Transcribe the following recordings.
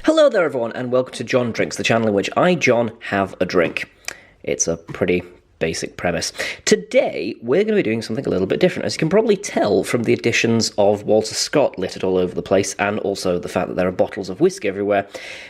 Hello there everyone and welcome to John Drinks, the channel in which I, John, have a drink. It's a pretty basic premise. Today we're going to be doing something a little bit different, as you can probably tell from the additions of Walter Scott littered all over the place and also the fact that there are bottles of whiskey everywhere.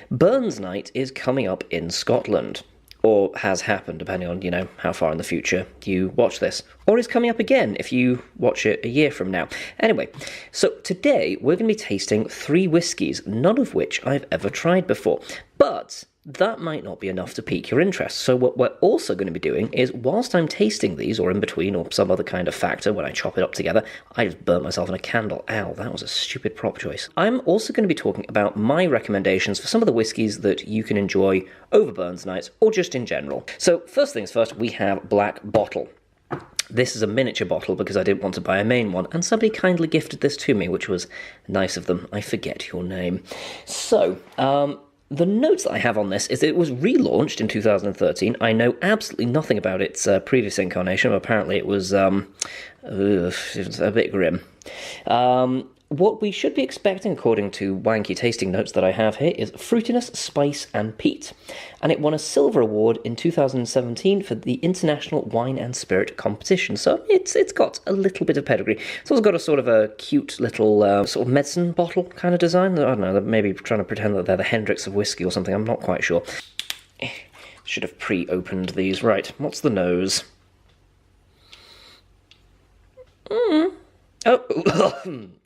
Burns Night is coming up in Scotland. Or has happened, depending on, how far in the future you watch this. Or is coming up again if you watch it a year from now. Anyway, so today we're going to be tasting 3 whiskies, none of which I've ever tried before. But that might not be enough to pique your interest. So what we're also going to be doing is, whilst I'm tasting these, or in between, or some other kind of factor when I chop it up together, I just burnt myself in a candle. Ow, that was a stupid prop choice. I'm also going to be talking about my recommendations for some of the whiskies that you can enjoy over Burns nights, or just in general. So first things first, we have Black Bottle. This is a miniature bottle because I didn't want to buy a main one, and somebody kindly gifted this to me, which was nice of them. I forget your name. So, the notes that I have on this is that it was relaunched in 2013. I know absolutely nothing about its previous incarnation, but apparently it was a bit grim. What we should be expecting, according to wanky tasting notes that I have here, is fruitiness, spice, and peat. And it won a silver award in 2017 for the International Wine and Spirit Competition. So it's got a little bit of pedigree. It's also got a sort of a cute little sort of medicine bottle kind of design. I don't know, they're maybe trying to pretend that they're the Hendrix of whiskey or something. I'm not quite sure. Should have pre-opened these. Right, what's the nose?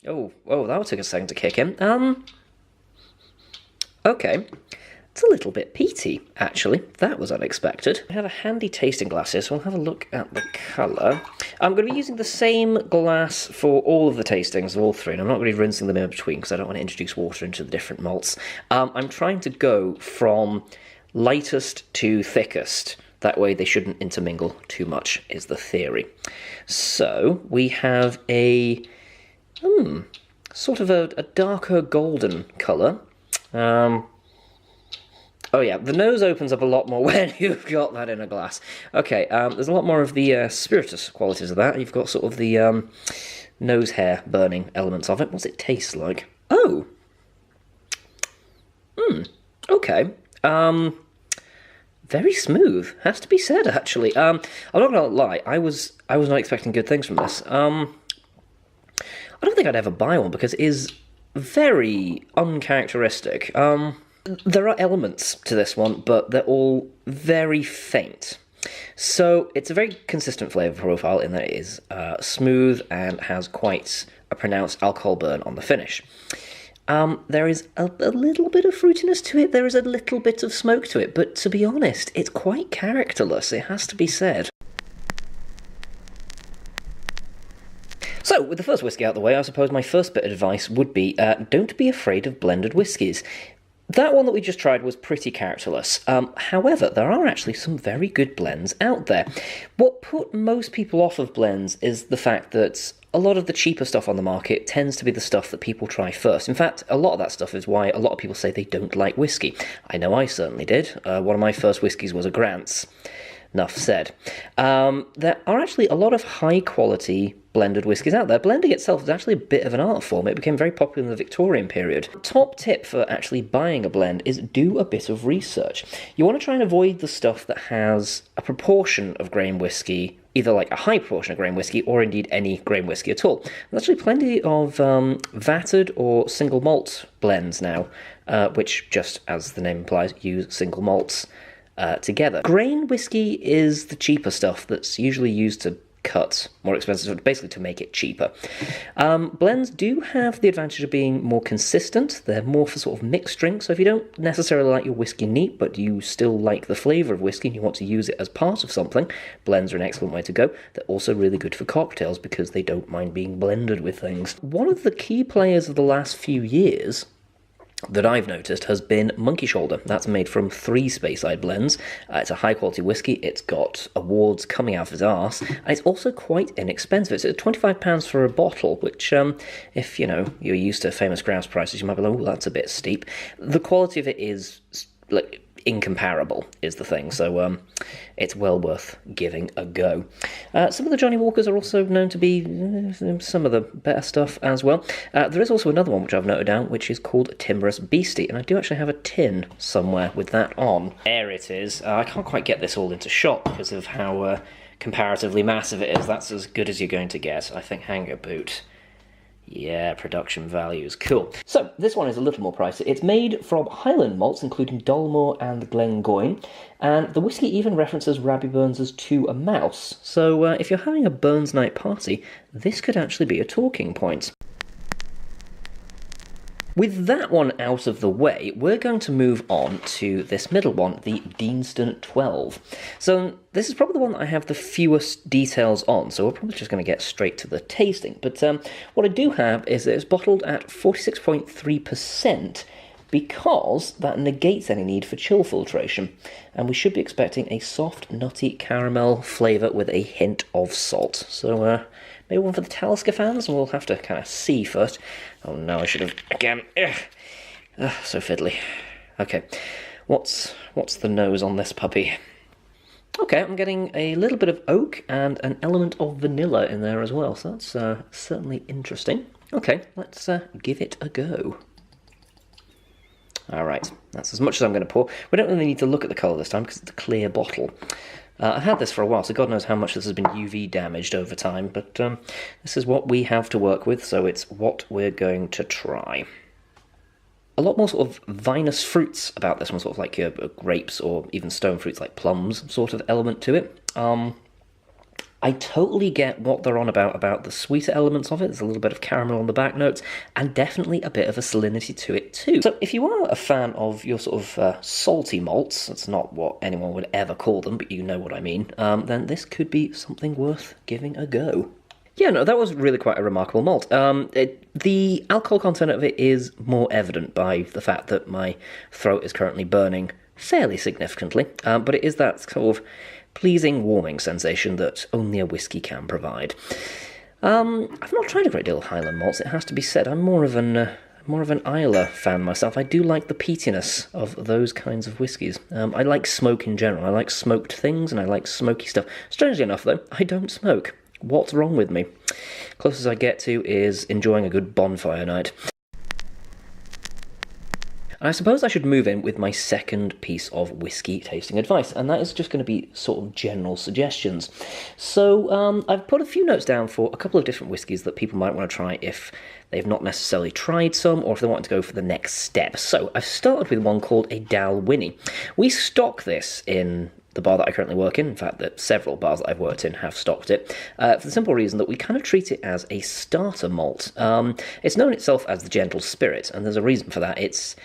Oh, that would take a second to kick in. Okay. It's a little bit peaty, actually. That was unexpected. I have a handy tasting glass here, so we'll have a look at the colour. I'm going to be using the same glass for all of the tastings, of all 3, and I'm not going to be rinsing them in between because I don't want to introduce water into the different malts. I'm trying to go from lightest to thickest. That way they shouldn't intermingle too much, is the theory. So, we have a sort of a darker golden colour. Oh yeah, the nose opens up a lot more when you've got that in a glass. Okay, there's a lot more of the spirituous qualities of that. You've got sort of the nose hair burning elements of it. What's it taste like? Oh! Okay. Very smooth, has to be said, actually. I'm not going to lie, I was not expecting good things from this. I don't think I'd ever buy one because it is very uncharacteristic. There are elements to this one, but they're all very faint. So it's a very consistent flavour profile in that it is smooth and has quite a pronounced alcohol burn on the finish. There is a little bit of fruitiness to it, there is a little bit of smoke to it, but to be honest, it's quite characterless, it has to be said. So, with the first whiskey out of the way, I suppose my first bit of advice would be, don't be afraid of blended whiskies. That one that we just tried was pretty characterless. However, there are actually some very good blends out there. What put most people off of blends is the fact that a lot of the cheaper stuff on the market tends to be the stuff that people try first. In fact, a lot of that stuff is why a lot of people say they don't like whiskey. I know I certainly did. One of my first whiskies was a Grant's. Enough said. There are actually a lot of high-quality blended whiskies out there. Blending itself is actually a bit of an art form. It became very popular in the Victorian period. Top tip for actually buying a blend is do a bit of research. You want to try and avoid the stuff that has a proportion of grain whiskey, either like a high proportion of grain whiskey or indeed any grain whiskey at all. There's actually plenty of vatted or single malt blends now, which, just as the name implies, use single malts together. Grain whiskey is the cheaper stuff that's usually used to cut more expensive, basically to make it cheaper. Blends do have the advantage of being more consistent. They're more for sort of mixed drinks, so if you don't necessarily like your whiskey neat, but you still like the flavour of whiskey and you want to use it as part of something, blends are an excellent way to go. They're also really good for cocktails because they don't mind being blended with things. One of the key players of the last few years that I've noticed has been Monkey Shoulder. That's made from 3 Speyside blends. It's a high quality whiskey. It's got awards coming out of its arse, and it's also quite inexpensive. It's at £25 for a bottle, which if you're used to famous grouse prices, you might be like, oh, that's a bit steep. The quality of it is like incomparable is the thing, so it's well worth giving a go. Some of the Johnny Walkers are also known to be some of the better stuff as well. There is also another one which I've noted down, which is called Timorous Beastie, and I do actually have a tin somewhere with that on. There it is. I can't quite get this all into shot because of how comparatively massive it is. That's as good as you're going to get. I think hanger boot. Yeah, production values. Cool. So, this one is a little more pricey. It's made from Highland malts, including Dalmore and Glengoyne, and the whisky even references Rabbie Burns to a mouse. So, if you're having a Burns night party, this could actually be a talking point. With that one out of the way, we're going to move on to this middle one, the Deanston 12. So this is probably the one that I have the fewest details on, so we're probably just going to get straight to the tasting. But what I do have is that it's bottled at 46.3%, because that negates any need for chill filtration, and we should be expecting a soft, nutty caramel flavour with a hint of salt. So maybe one for the Talisker fans, and we'll have to kind of see first. Oh no, I should have, again, so fiddly. Okay, what's the nose on this puppy? Okay, I'm getting a little bit of oak and an element of vanilla in there as well, so that's certainly interesting. Okay, let's give it a go. Alright, that's as much as I'm going to pour. We don't really need to look at the colour this time because it's a clear bottle. I've had this for a while, so God knows how much this has been UV damaged over time, but this is what we have to work with, so it's what we're going to try. A lot more sort of vinous fruits about this one, sort of like grapes or even stone fruits like plums sort of element to it. I totally get what they're on about the sweeter elements of it. There's a little bit of caramel on the back notes, and definitely a bit of a salinity to it too. So if you are a fan of your sort of salty malts, that's not what anyone would ever call them, but you know what I mean, then this could be something worth giving a go. Yeah, no, that was really quite a remarkable malt. The alcohol content of it is more evident by the fact that my throat is currently burning fairly significantly, but it is that sort of pleasing warming sensation that only a whisky can provide. I've not tried a great deal of Highland malts, it has to be said. I'm more of an Islay fan myself. I do like the peatiness of those kinds of whiskies. I like smoke in general. I like smoked things and I like smoky stuff. Strangely enough, though, I don't smoke. What's wrong with me? Closest I get to is enjoying a good bonfire night. I suppose I should move in with my second piece of whiskey tasting advice, and that is just going to be sort of general suggestions. So I've put a few notes down for a couple of different whiskies that people might want to try if they've not necessarily tried some, or if they want to go for the next step. So I've started with one called a Dalwhinnie. We stock this in the bar that I currently work in fact, that several bars that I've worked in have stocked it, for the simple reason that we kind of treat it as a starter malt. It's known itself as the gentle spirit, and there's a reason for that. It's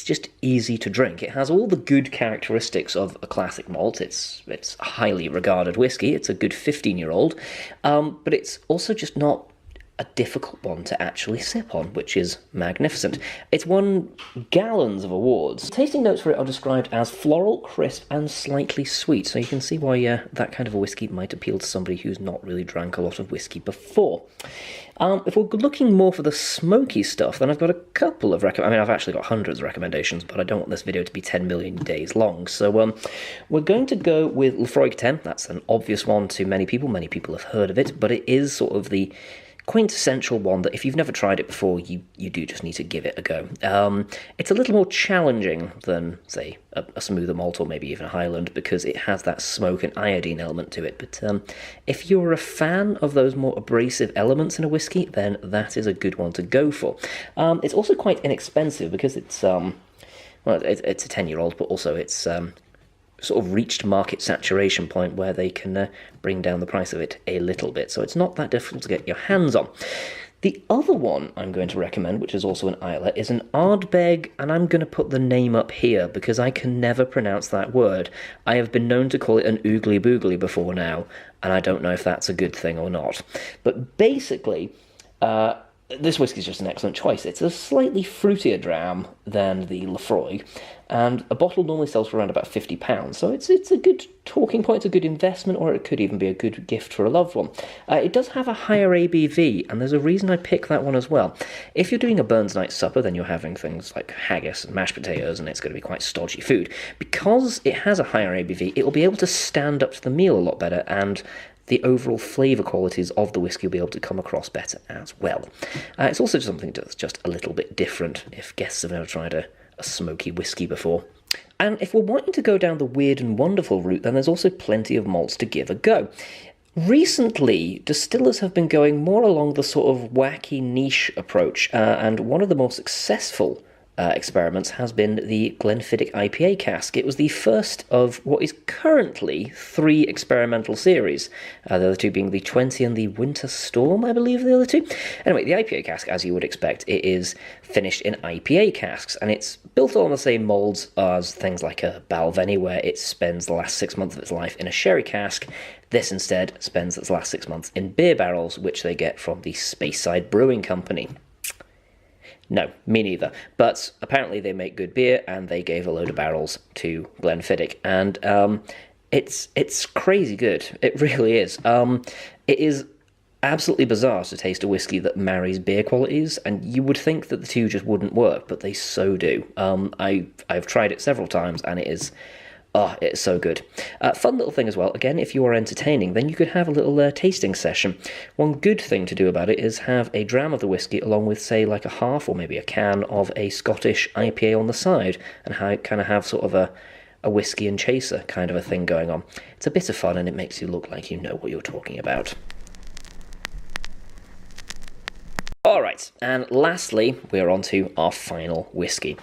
just easy to drink. It has all the good characteristics of a classic malt. It's a highly regarded whiskey. It's a good 15-year-old, but it's also just not a difficult one to actually sip on, which is magnificent. It's won gallons of awards. Tasting notes for it are described as floral, crisp, and slightly sweet, so you can see why that kind of a whiskey might appeal to somebody who's not really drank a lot of whiskey before. If we're looking more for the smoky stuff, then I've got a couple of I've actually got hundreds of recommendations, but I don't want this video to be 10 million days long, so we're going to go with Lefroy 10. That's an obvious one to many people. Many people have heard of it, but it is sort of the quintessential one that if you've never tried it before, you do just need to give it a go. It's a little more challenging than, say, a smoother malt or maybe even a Highland, because it has that smoke and iodine element to it. But if you're a fan of those more abrasive elements in a whiskey, then that is a good one to go for. It's also quite inexpensive because it's a 10-year-old, but also it's sort of reached market saturation point where they can bring down the price of it a little bit, so it's not that difficult to get your hands on. The other one I'm going to recommend, which is also an Islay, is an Ardbeg, and I'm going to put the name up here because I can never pronounce that word. I have been known to call it an oogly boogly before now, and I don't know if that's a good thing or not. But basically, this whiskey is just an excellent choice. It's a slightly fruitier dram than the Lefroy, and a bottle normally sells for around about £50, so it's a good talking point, it's a good investment, or it could even be a good gift for a loved one. It does have a higher ABV, and there's a reason I picked that one as well. If you're doing a Burns night supper, then you're having things like haggis and mashed potatoes, and it's going to be quite stodgy food. Because it has a higher ABV, it will be able to stand up to the meal a lot better, and the overall flavour qualities of the whiskey will be able to come across better as well. It's also something that's just a little bit different if guests have never tried a smoky whiskey before. And if we're wanting to go down the weird and wonderful route, then there's also plenty of malts to give a go. Recently, distillers have been going more along the sort of wacky niche approach, and one of the more successful experiments has been the Glenfiddich IPA cask. It was the first of what is currently 3 experimental series, the other 2 being the 20 and the Winter Storm, I believe the other 2. Anyway, the IPA cask, as you would expect, it is finished in IPA casks, and it's built on the same moulds as things like a Balvenie, where it spends the last 6 months of its life in a sherry cask. This instead spends its last 6 months in beer barrels, which they get from the Speyside Brewing Company. No, me neither. But apparently they make good beer, and they gave a load of barrels to Glenfiddich, and it's crazy good. It really is. It is absolutely bizarre to taste a whiskey that marries beer qualities, and you would think that the two just wouldn't work, but they so do. I've tried it several times, and it's so good. Fun little thing as well, again, if you are entertaining, then you could have a little tasting session. One good thing to do about it is have a dram of the whiskey along with, say, like a half or maybe a can of a Scottish IPA on the side, and kind of have sort of a whiskey and chaser kind of a thing going on. It's a bit of fun, and it makes you look like you know what you're talking about. Alright, and lastly, we're on to our final whiskey.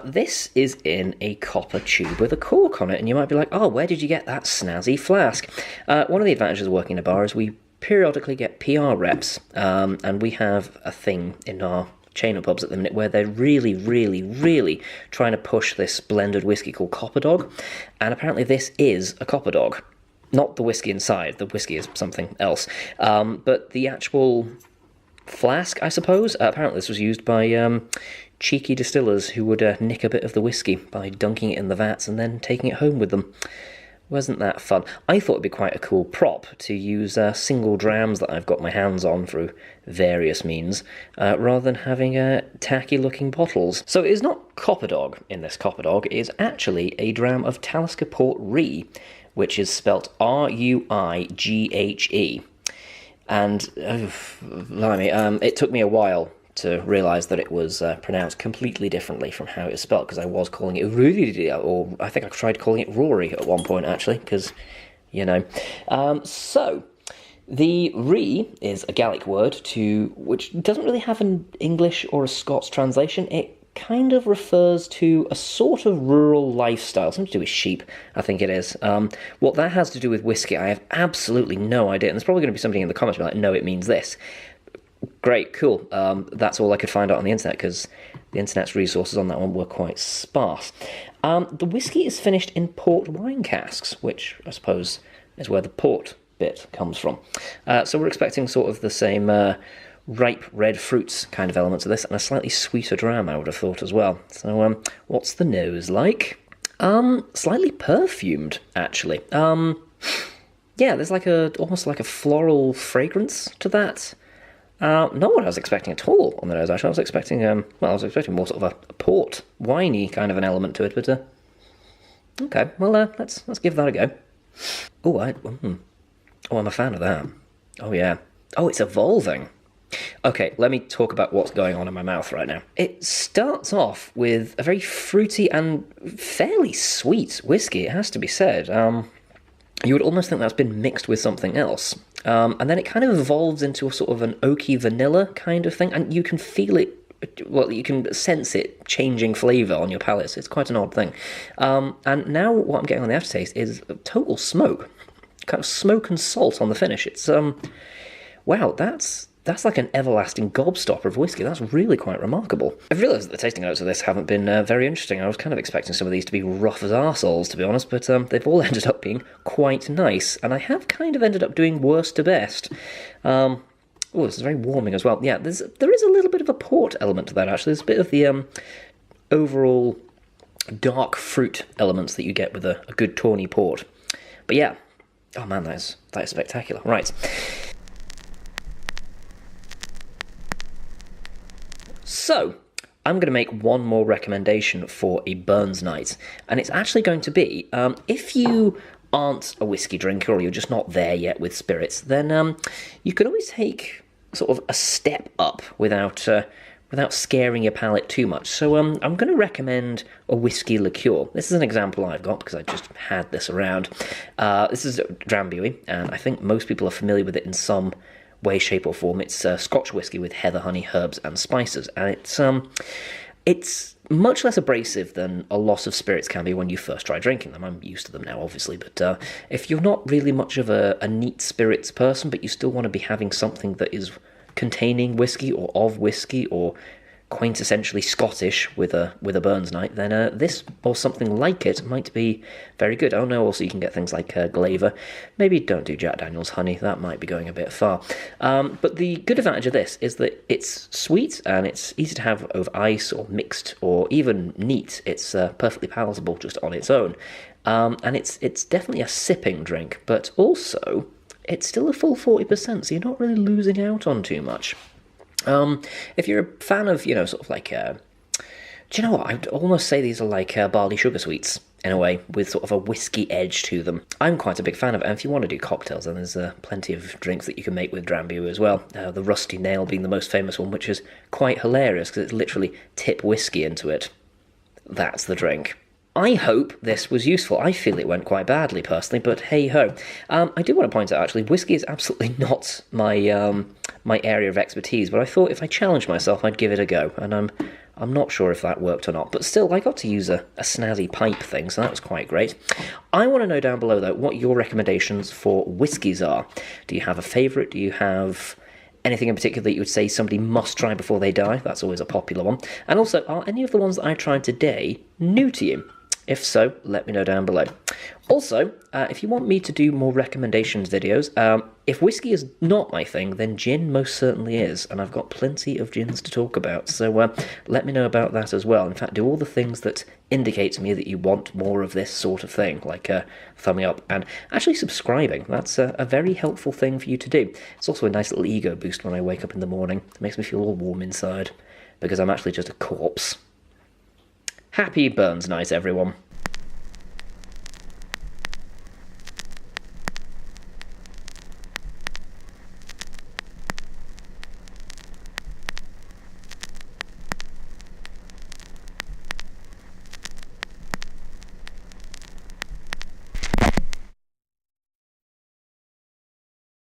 This is in a copper tube with a cork on it, and you might be like, oh, where did you get that snazzy flask? One of the advantages of working in a bar is we periodically get PR reps, and we have a thing in our chain of pubs at the minute where they're really, really, really trying to push this blended whiskey called Copper Dog, and apparently this is a Copper Dog. Not the whiskey inside, the whiskey is something else, but the actual flask, I suppose. Apparently this was used by cheeky distillers who would nick a bit of the whiskey by dunking it in the vats and then taking it home with them. Wasn't that fun? I thought it'd be quite a cool prop to use single drams that I've got my hands on through various means, rather than having tacky looking bottles. So it is not Copper Dog in this Copper Dog, it is actually a dram of Talisker Port Rye, which is spelt Ruighe. And, blimey, it took me a while to realise that it was pronounced completely differently from how it was spelt, because I was calling it Ruighe, or I think I tried calling it Rory at one point, actually, because, you know. So, the Rye is a Gaelic word which doesn't really have an English or a Scots translation. It kind of refers to a sort of rural lifestyle, something to do with sheep, I think it is. What that has to do with whiskey, I have absolutely no idea, and there's probably going to be somebody in the comments like, no, it means this. Great, cool. That's all I could find out on the internet, because the internet's resources on that one were quite sparse. The whiskey is finished in port wine casks, which I suppose is where the port bit comes from. So we're expecting sort of the same ripe red fruits kind of elements of this, and a slightly sweeter dram, I would have thought as well. So what's the nose like? Slightly perfumed, actually. Yeah, there's like almost like a floral fragrance to that. Not what I was expecting at all on the nose, actually. I was expecting more sort of a port, winey kind of an element to it, but okay, well, let's give that a go. Oh, I'm a fan of that. Oh, yeah. Oh, it's evolving. Okay, let me talk about what's going on in my mouth right now. It starts off with a very fruity and fairly sweet whiskey, it has to be said. You would almost think that's been mixed with something else. And then it kind of evolves into a sort of an oaky vanilla kind of thing, and you can feel it, well, you can sense it changing flavour on your palate, so it's quite an odd thing. And now what I'm getting on the aftertaste is total smoke. Kind of smoke and salt on the finish. It's, wow, that's like an everlasting gobstopper of whiskey. That's really quite remarkable. I've realised that the tasting notes of this haven't been very interesting. I was kind of expecting some of these to be rough as arseholes, to be honest, but they've all ended up being quite nice, and I have kind of ended up doing worst to best. Oh, this is very warming as well. Yeah, there is a little bit of a port element to that, actually. There's a bit of the overall dark fruit elements that you get with a good tawny port. But yeah, oh man, that is spectacular. Right. So, I'm going to make one more recommendation for a Burns night, and it's actually going to be, if you aren't a whiskey drinker or you're just not there yet with spirits, then you can always take sort of a step up without scaring your palate too much. So I'm going to recommend a whiskey liqueur. This is an example I've got because I just had this around. This is Drambuie, and I think most people are familiar with it in some way, shape or form. It's Scotch whiskey with heather, honey, herbs and spices, and it's much less abrasive than a lot of spirits can be when you first try drinking them. I'm used to them now, obviously, but if you're not really much of a neat spirits person, but you still want to be having something that is containing whiskey or of whiskey or quintessentially Scottish with a Burns night, then this or something like it might be very good. Oh no, also you can get things like Glaver. Maybe don't do Jack Daniel's honey, that might be going a bit far. But the good advantage of this is that it's sweet and it's easy to have over ice or mixed or even neat. It's perfectly palatable just on its own. And it's definitely a sipping drink, but also it's still a full 40%, so you're not really losing out on too much. If you're a fan of, sort of like, do you know what, I'd almost say these are like barley sugar sweets, in a way, with sort of a whiskey edge to them. I'm quite a big fan of it, and if you want to do cocktails, then there's plenty of drinks that you can make with Drambuie as well. The Rusty Nail being the most famous one, which is quite hilarious, because it's literally tip whiskey into it. That's the drink. I hope this was useful. I feel it went quite badly, personally, but hey-ho. I do want to point out, actually, whiskey is absolutely not my my area of expertise, but I thought if I challenged myself, I'd give it a go, and I'm not sure if that worked or not. But still, I got to use a snazzy pipe thing, so that was quite great. I want to know down below, though, what your recommendations for whiskies are. Do you have a favourite? Do you have anything in particular that you would say somebody must try before they die? That's always a popular one. And also, are any of the ones that I tried today new to you? If so, let me know down below. Also, if you want me to do more recommendations videos, if whiskey is not my thing, then gin most certainly is, and I've got plenty of gins to talk about, so let me know about that as well. In fact, do all the things that indicate to me that you want more of this sort of thing, like thumbing up and actually subscribing. That's a very helpful thing for you to do. It's also a nice little ego boost when I wake up in the morning. It makes me feel all warm inside, because I'm actually just a corpse. Happy Burns night, everyone.